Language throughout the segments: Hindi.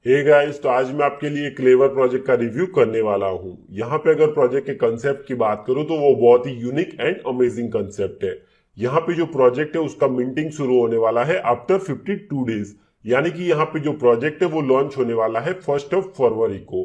हे गाइस, तो आज मैं आपके लिए क्लेवर प्रोजेक्ट का रिव्यू करने वाला हूं। यहाँ पे अगर प्रोजेक्ट के कंसेप्ट की बात करूं तो वो बहुत ही यूनिक एंड अमेजिंग कंसेप्ट है। यहाँ पे जो प्रोजेक्ट है उसका मिंटिंग शुरू होने वाला है आफ्टर 52 डेज, यानी कि यहाँ पे जो प्रोजेक्ट है वो लॉन्च होने वाला है 1 फरवरी को।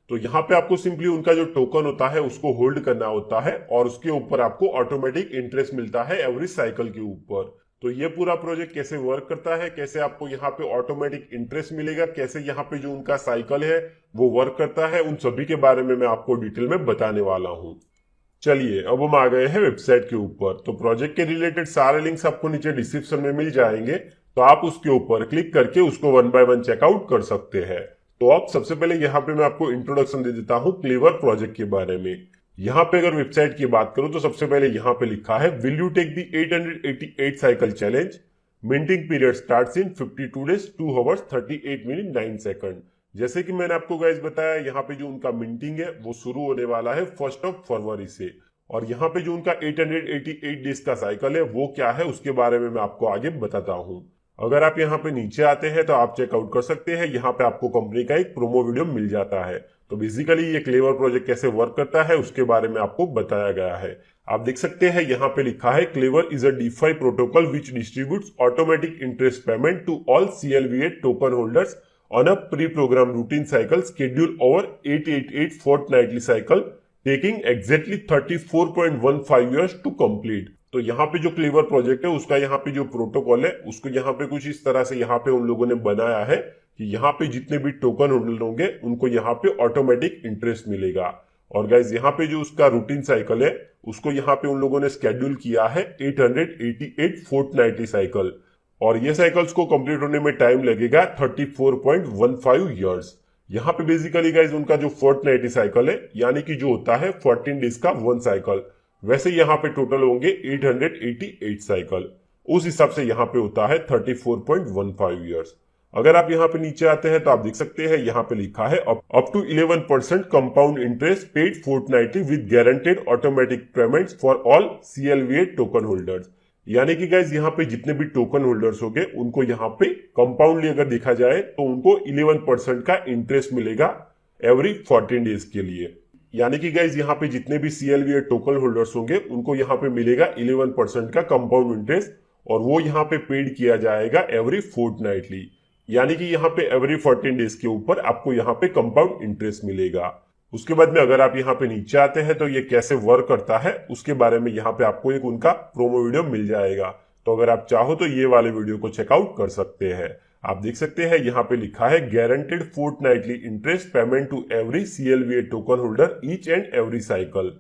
तो यहाँ पे आपको सिंपली उनका जो टोकन होता है उसको होल्ड करना होता है और उसके ऊपर आपको ऑटोमेटिक इंटरेस्ट मिलता है एवरी साइकिल के ऊपर। तो ये पूरा प्रोजेक्ट कैसे वर्क करता है, कैसे आपको यहाँ पे ऑटोमेटिक इंटरेस्ट मिलेगा, कैसे यहाँ पे जो उनका साइकिल है वो वर्क करता है, उन सभी के बारे में मैं आपको डिटेल में बताने वाला हूँ। चलिए अब हम आ गए हैं वेबसाइट के ऊपर। तो प्रोजेक्ट के रिलेटेड सारे लिंक्स आपको नीचे डिस्क्रिप्शन में मिल जाएंगे, तो आप उसके ऊपर क्लिक करके उसको 1 बाय 1 चेकआउट कर सकते हैं। तो अब सबसे पहले यहाँ पे मैं आपको इंट्रोडक्शन दे देता हूँ क्लेवर प्रोजेक्ट के बारे में। यहाँ पे अगर वेबसाइट की बात करूं तो सबसे पहले यहाँ पे लिखा है, will you take the 888 cycle challenge, minting period starts in 52 days 2 hours 38 minute 9 second. जैसे कि मैंने आपको गाइस बताया, यहाँ पे जो उनका मिंटिंग है वो शुरू होने वाला है 1 फरवरी से। और यहाँ पे जो उनका 888 डेज का साइकिल है वो क्या है उसके बारे में मैं आपको आगे बताता हूँ। अगर आप यहाँ पे नीचे आते हैं तो आप चेकआउट कर सकते हैं, यहाँ पे आपको कंपनी का एक प्रोमो वीडियो मिल जाता है। तो बेसिकली ये क्लेवर प्रोजेक्ट कैसे वर्क करता है उसके बारे में आपको बताया गया है। आप देख सकते हैं यहाँ पे लिखा है, Clever is a DeFi protocol which distributes automatic interest payment to all CLVA token holders on a pre program routine cycle schedule over 888 fortnightly cycle taking exactly 34.15 years to complete। तो यहाँ पे जो क्लेवर प्रोजेक्ट है उसका यहाँ पे जो प्रोटोकॉल है उसको यहाँ पे कुछ इस तरह से यहाँ पे उन लोगों ने बनाया है कि यहाँ पे जितने भी टोकन होल्डर होंगे उनको यहाँ पे ऑटोमेटिक इंटरेस्ट मिलेगा। और गाइज यहाँ पे जो उसका रूटीन साइकिल है उसको यहाँ पे उन लोगों ने स्केड्यूल किया है 888 फोर्टनाइटली साइकिल, और ये साइकिल्स को कंप्लीट होने में टाइम लगेगा 34.15 ईयर्स। यहाँ पे बेसिकली गाइज उनका जो फोर्टनाइटली साइकिल है यानी कि जो होता है 14 डेज का वन साइकिल, वैसे यहाँ पे टोटल होंगे 888 साइकिल, उस हिसाब से यहाँ पे होता है 34.15 ईयर्स। अगर आप यहाँ पे नीचे आते हैं तो आप देख सकते हैं यहाँ पे लिखा है up to 11% compound interest paid fortnightly with guaranteed automatic payments for all CLVA token holders. यानी कि गाइज यहाँ पे जितने भी टोकन होल्डर्स होंगे उनको यहाँ पे कंपाउंडली अगर देखा जाए तो उनको 11% का इंटरेस्ट मिलेगा एवरी 14 डेज के लिए। यानी कि गाइज यहाँ पे जितने भी CLVA टोकन होल्डर्स होंगे उनको यहाँ पे मिलेगा 11% का कंपाउंड इंटरेस्ट, और वो यहाँ पे पेड किया जाएगा एवरी फोर्टनाइटली। यानी कि यहाँ पे एवरी 14 डेज के ऊपर आपको यहाँ पे कंपाउंड इंटरेस्ट मिलेगा। उसके बाद में अगर आप यहाँ पे नीचे आते हैं तो ये कैसे वर्क करता है उसके बारे में यहाँ पे आपको एक उनका प्रोमो वीडियो मिल जाएगा। तो अगर आप चाहो तो ये वाले वीडियो को चेकआउट कर सकते हैं। आप देख सकते हैं यहाँ पे लिखा है, guaranteed fortnightly interest payment to every CLVA token holder each and every cycle.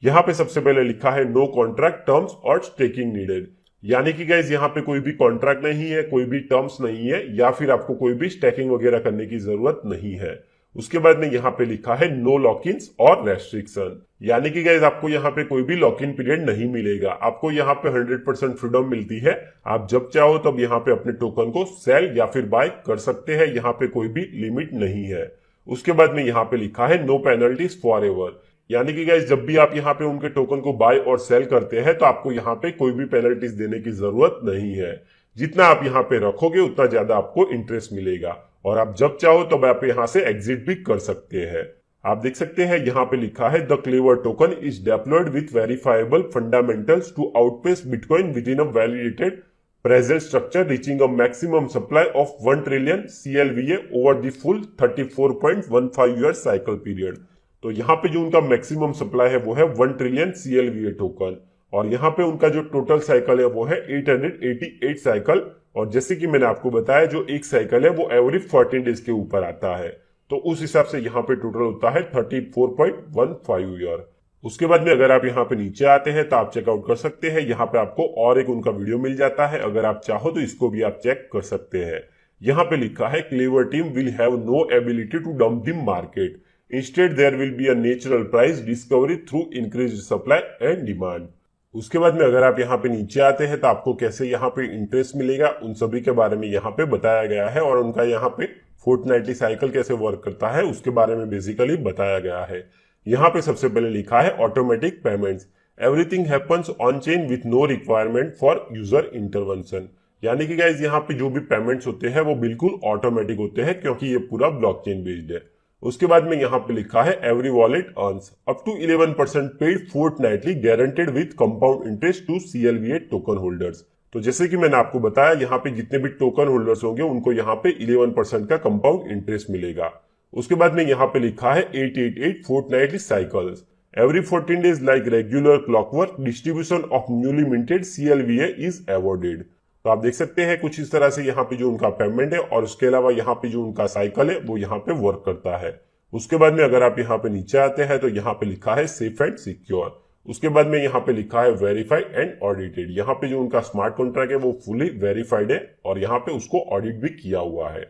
यहाँ पे सबसे पहले लिखा है, नो कॉन्ट्रैक्ट टर्म्स और स्टेकिंग नीडेड। यानी कि गाइज यहाँ पे कोई भी कॉन्ट्रैक्ट नहीं है, कोई भी टर्म्स नहीं है, या फिर आपको कोई भी स्टैकिंग वगैरह करने की जरूरत नहीं है। उसके बाद में यहाँ पे लिखा है, नो लॉक-इन्स और रेस्ट्रिक्शन। यानी कि गाइज आपको यहाँ पे कोई भी लॉक इन पीरियड नहीं मिलेगा, आपको यहाँ पे 100% फ्रीडम मिलती है। आप जब चाहो तब यहाँ पे अपने टोकन को सेल या फिर बाय कर सकते हैं, यहाँ पे कोई भी लिमिट नहीं है। उसके बाद में यहाँ पे लिखा है, नो पेनल्टीज फॉर एवर। यानी कि गाइज जब भी आप यहाँ पे उनके टोकन को बाय और सेल करते हैं तो आपको यहाँ पे कोई भी पेनल्टीज देने की जरूरत नहीं है। जितना आप यहाँ पे रखोगे उतना ज्यादा आपको इंटरेस्ट मिलेगा, और आप जब चाहो तब आप यहाँ से एग्जिट भी कर सकते हैं। आप देख सकते हैं यहाँ पे लिखा है, the Clever token is deployed with verifiable fundamentals to outpace bitcoin within a validated present structure reaching a maximum supply of 1 trillion CLVA over the full 34.15 year cycle period. तो यहाँ पे जो उनका मैक्सिमम सप्लाई है वो है 1 ट्रिलियन CLVA टोकन, और यहाँ पे उनका जो टोटल साइकिल है वो है 888 साइकिल। और जैसे कि मैंने आपको बताया, जो एक साइकिल है वो एवरी 14 डेज के ऊपर आता है, तो उस हिसाब से यहाँ पे टोटल होता है 34.15 ईयर। उसके बाद में अगर आप यहाँ पे नीचे आते हैं तो आप चेकआउट कर सकते हैं, यहाँ पे आपको और एक उनका वीडियो मिल जाता है, अगर आप चाहो तो इसको भी आप चेक कर सकते हैं। यहाँ पे लिखा है, Clever team will have no ability to dump the market, instead there will be a natural price discovery through increased supply and demand. उसके बाद में अगर आप यहाँ पे नीचे आते हैं तो आपको कैसे यहाँ पे इंटरेस्ट मिलेगा उन सभी के बारे में यहाँ पे बताया गया है, और उनका यहाँ पे फोर्टनाइटली साइकिल कैसे वर्क करता है उसके बारे में बेसिकली बताया गया है। यहाँ पे सबसे पहले लिखा है, automatic payments, everything happens on chain with no requirement for user intervention. यानी कि गाइज यहाँ पे जो भी पेमेंट्स होते हैं वो बिल्कुल ऑटोमेटिक होते हैं क्योंकि ये पूरा ब्लॉकचेन बेस्ड है। उसके बाद में यहाँ पे लिखा है every wallet earns up to 11% paid fortnightly guaranteed with compound interest to CLVA token holders. तो जैसे कि मैंने आपको बताया यहाँ पे जितने भी टोकन होल्डर्स होंगे उनको यहाँ पे 11% का कंपाउंड इंटरेस्ट मिलेगा। उसके बाद में यहाँ पे लिखा है 888 fortnightly cycles every 14 days like regular clockwork distribution of newly minted CLVA is awarded. तो आप देख सकते हैं कुछ इस तरह से यहाँ पे जो उनका पेमेंट है और उसके अलावा यहाँ पे जो उनका साइकिल है वो यहाँ पे वर्क करता है। उसके बाद में अगर आप यहाँ पे नीचे आते हैं तो यहाँ पे लिखा है सेफ एंड सिक्योर। उसके बाद में यहाँ पे लिखा है वेरीफाइड एंड ऑडिटेड। यहाँ पे जो उनका स्मार्ट कॉन्ट्रैक्ट है वो फुली वेरीफाइड है और यहाँ पे उसको ऑडिट भी किया हुआ है।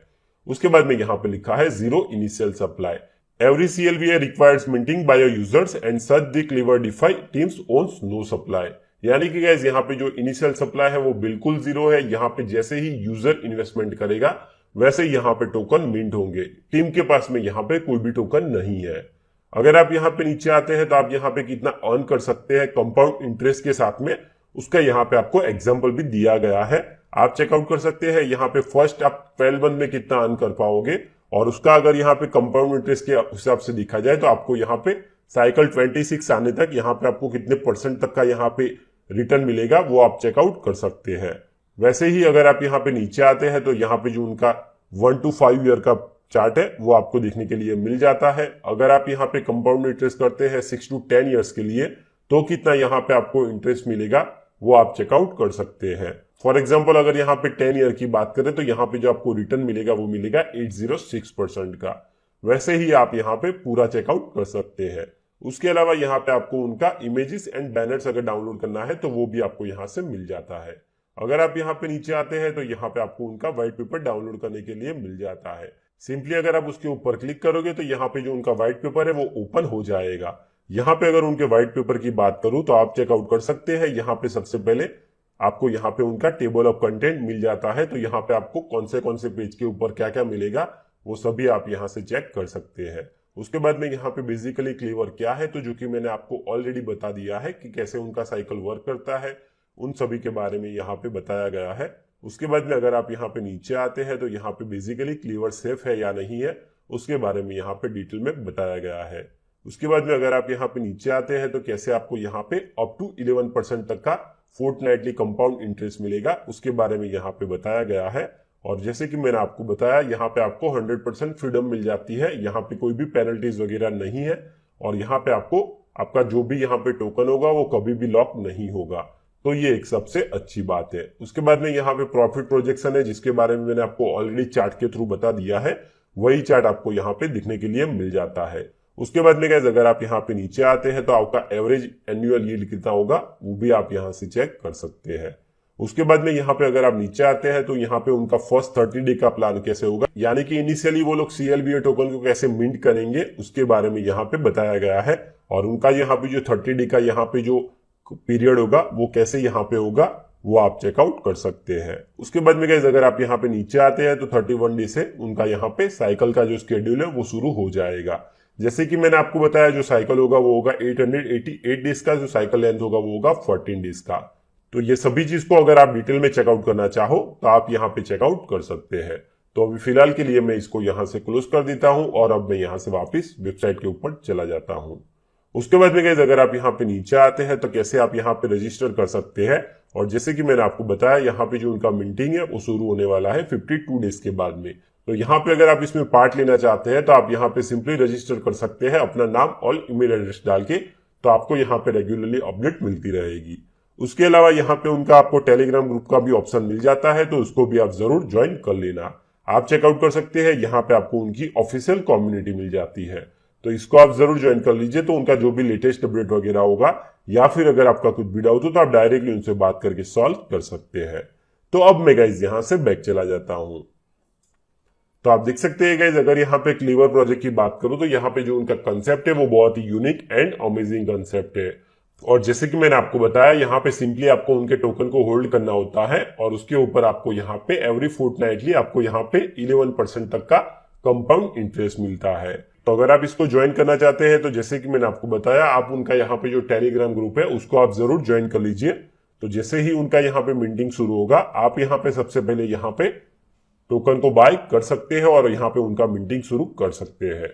उसके बाद में यहाँ पे लिखा है zero initial supply every CLVA requires minting by users and such the Clever DeFi teams owns no supply. यानी कि गाइस यहाँ पे जो इनिशियल सप्लाई है वो बिल्कुल जीरो है। यहाँ पे जैसे ही यूजर इन्वेस्टमेंट करेगा वैसे ही यहाँ पे टोकन मिंट होंगे। टीम के पास में यहाँ पे कोई भी टोकन नहीं है। अगर आप यहाँ पे नीचे आते हैं तो आप यहाँ पे कितना अर्न कर सकते हैं कंपाउंड इंटरेस्ट के साथ में, उसका यहाँ पे आपको एग्जाम्पल भी दिया गया है। आप चेकआउट कर सकते हैं यहाँ पे फर्स्ट आप 12 मंथ में कितना अर्न कर पाओगे और उसका अगर यहाँ पे कंपाउंड इंटरेस्ट के हिसाब से देखा जाए तो आपको यहाँ पे साइकिल 26 आने तक यहाँ पे आपको कितने % तक का यहाँ पे रिटर्न मिलेगा वो आप चेकआउट कर सकते हैं। वैसे ही अगर आप यहाँ पे नीचे आते हैं तो यहाँ पे जो उनका 1 to 5 ईयर का चार्ट है वो आपको देखने के लिए मिल जाता है। अगर आप यहाँ पे कंपाउंड इंटरेस्ट करते हैं 6 to 10 ईयर्स के लिए तो कितना यहाँ पे आपको इंटरेस्ट मिलेगा वो आप चेकआउट कर सकते हैं। फॉर एग्जाम्पल अगर यहाँ पे 10 ईयर की बात करें तो यहाँ पे जो आपको रिटर्न मिलेगा वो मिलेगा 806% का। वैसे ही आप यहाँ पे पूरा चेकआउट कर सकते हैं। उसके अलावा यहाँ पे आपको उनका इमेजेस एंड बैनर्स अगर डाउनलोड करना है तो वो भी आपको यहाँ से मिल जाता है। अगर आप यहाँ पे नीचे आते हैं तो यहाँ पे आपको उनका व्हाइट पेपर डाउनलोड करने के लिए मिल जाता है। सिंपली अगर आप उसके ऊपर क्लिक करोगे तो यहाँ पे जो उनका व्हाइट पेपर है वो ओपन हो जाएगा। यहाँ पे अगर उनके व्हाइट पेपर की बात करूं तो आप चेकआउट कर सकते हैं। यहाँ पे सबसे पहले आपको यहाँ पे उनका टेबल ऑफ कंटेंट मिल जाता है। तो यहाँ पे आपको कौन से पेज के ऊपर क्या क्या मिलेगा वो सभी आप यहाँ से चेक कर सकते हैं। उसके बाद में यहाँ पे बेसिकली क्लीवर क्या है तो जो कि मैंने आपको ऑलरेडी बता दिया है कि कैसे उनका साइकिल वर्क करता है, उन सभी के बारे में यहाँ पे बताया गया है। उसके बाद में अगर आप यहाँ पे नीचे आते हैं तो यहाँ पे बेसिकली क्लीवर सेफ है या नहीं है उसके बारे में यहाँ पे डिटेल में बताया गया है। उसके बाद में अगर आप यहाँ पे नीचे आते हैं तो कैसे आपको यहाँ पे अप टू 11% तक का फोर्टनाइटली कंपाउंड इंटरेस्ट मिलेगा उसके बारे में यहाँ पे बताया गया है। और जैसे कि मैंने आपको बताया यहाँ पे आपको 100% फ्रीडम मिल जाती है। यहाँ पे कोई भी पेनल्टीज वगैरह नहीं है और यहाँ पे आपको आपका जो भी यहाँ पे टोकन होगा वो कभी भी लॉक नहीं होगा। तो ये एक सबसे अच्छी बात है। उसके बाद में यहाँ पे प्रॉफिट प्रोजेक्शन है जिसके बारे में मैंने आपको ऑलरेडी चार्ट के थ्रू बता दिया है। वही चार्ट आपको यहाँ पे दिखने के लिए मिल जाता है। उसके बाद में गाइस अगर आप यहाँ पे नीचे आते हैं तो आपका एवरेज एनुअल यील्ड कितना होगा वो भी आप यहाँ से चेक कर सकते हैं। उसके बाद में यहाँ पे अगर आप नीचे आते हैं तो यहाँ पे उनका फर्स्ट 30 डे का प्लान कैसे होगा, यानी कि इनिशियली वो लोग CLVA टोकन को कैसे मिंट करेंगे उसके बारे में यहाँ पे बताया गया है। और उनका यहाँ पे जो 30 डे का यहाँ पे जो पीरियड होगा वो कैसे यहाँ पे होगा वो आप चेकआउट कर सकते हैं। उसके बाद में गाइस अगर आप यहाँ पे नीचे आते हैं तो 31 डे से उनका यहाँ पे साइकिल का जो स्केड्यूल है वो शुरू हो जाएगा। जैसे कि मैंने आपको बताया जो साइकिल होगा वो होगा 888 डेज का, जो साइकिल लेंथ होगा वो होगा 14 डेज का। तो ये सभी चीज को अगर आप डिटेल में चेकआउट करना चाहो तो आप यहाँ पे चेकआउट कर सकते हैं। तो अभी फिलहाल के लिए मैं इसको यहाँ से क्लोज कर देता हूँ और अब मैं यहाँ से वापस वेबसाइट के ऊपर चला जाता हूँ। उसके बाद में गाइस अगर आप यहाँ पे नीचे आते हैं तो कैसे आप यहाँ पे रजिस्टर कर सकते हैं। और जैसे कि मैंने आपको बताया यहाँ पे जो उनका मिंटिंग है वो शुरू होने वाला है 52 डेज के बाद में। तो यहाँ पे अगर आप इसमें पार्ट लेना चाहते हैं तो आप यहाँ पे सिंपली रजिस्टर कर सकते हैं अपना नाम और ईमेल एड्रेस डाल के। तो आपको यहाँ पे रेगुलरली अपडेट मिलती रहेगी। उसके अलावा यहाँ पे उनका आपको टेलीग्राम ग्रुप का भी ऑप्शन मिल जाता है तो उसको भी आप जरूर ज्वाइन कर लेना। आप चेकआउट कर सकते हैं, यहाँ पे आपको उनकी ऑफिशियल कम्युनिटी मिल जाती है तो इसको आप जरूर ज्वाइन कर लीजिए। तो उनका जो भी लेटेस्ट अपडेट वगैरह होगा या फिर अगर आपका कुछ भी डाउट हो तो आप डायरेक्टली उनसे बात करके सॉल्व कर सकते हैं। तो अब मैं गाइज यहाँ से बैक चला जाता हूँ। तो आप देख सकते हैं गाइज अगर यहाँ पे क्लीवर प्रोजेक्ट की बात करूं तो यहाँ पे जो उनका कंसेप्ट है वो बहुत ही यूनिक एंड अमेजिंग कंसेप्ट है। और जैसे कि मैंने आपको बताया यहाँ पे सिंपली आपको उनके टोकन को होल्ड करना होता है और उसके ऊपर आपको यहाँ पे एवरी फोर्टनाइटली आपको यहाँ पे 11% तक का कंपाउंड इंटरेस्ट मिलता है। तो अगर आप इसको ज्वाइन करना चाहते हैं तो जैसे कि मैंने आपको बताया आप उनका यहाँ पे जो टेलीग्राम ग्रुप है उसको आप जरूर ज्वाइन कर लीजिए। तो जैसे ही उनका यहाँ पे मिंटिंग शुरू होगा, आप यहाँ पे सबसे पहले यहाँ पे टोकन को बाय कर सकते हैं और यहाँ पे उनका मिंटिंग शुरू कर सकते हैं।